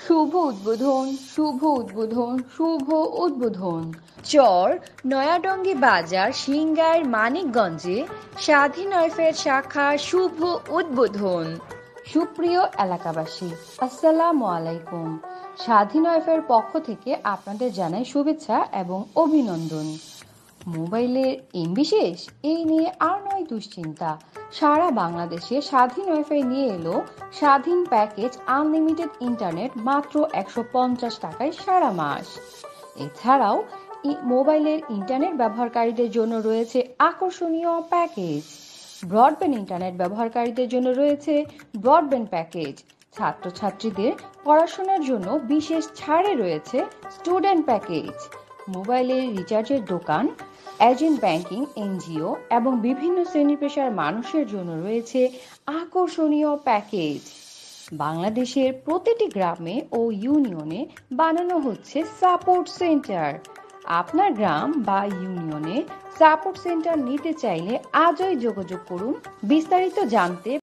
শুভ উদ্বোধন, শুভ উদ্বোধন, শুভ উদ্বোধন। চর নয়াডঙ্গি বাজার সিংগাইর মানিকগঞ্জে স্বাধীন ওয়েফের শাখা শুভ উদ্বোধন। সুপ্রিয় এলাকাবাসী, আসসালামু আলাইকুম। স্বাধীন ওয়েফের পক্ষ থেকে আপনাদের জানাই শুভেচ্ছা এবং অভিনন্দন। মোবাইলের এমবি শেষ, এই নিয়ে আর নয় দুশ্চিন্তা। সারা বাংলাদেশে স্বাধীন ওয়াইফাই নিয়ে এলো স্বাধীন প্যাকেজ আনলিমিটেড ইন্টারনেট মাত্র 150 টাকায় সারা মাস। এছাড়াও মোবাইলের ইন্টারনেট ব্যবহারকারীদের জন্য রয়েছে আকর্ষণীয় প্যাকেজ। ব্রডব্যান্ড ইন্টারনেট ব্যবহারকারীদের জন্য রয়েছে ব্রডব্যান্ড প্যাকেজ। ছাত্রছাত্রীদের পড়াশোনার জন্য বিশেষ ছাড়ে রয়েছে স্টুডেন্ট প্যাকেজ। মোবাইলের রিচার্জের দোকান, এজেন্ট ব্যাংকিং, এনজিও এবং বিভিন্ন শ্রেণী পেশার মানুষের জন্য রয়েছে আকর্ষণীয় প্যাকেজ। বাংলাদেশের প্রতিটি গ্রামে ও ইউনিয়নে বানানো হচ্ছে সাপোর্ট সেন্টার। আপনার গ্রাম বা ইউনিয়নে সাপোর্ট সেন্টার নিতে চাইলে আজই যোগাযোগ করুন। বিস্তারিত জানতে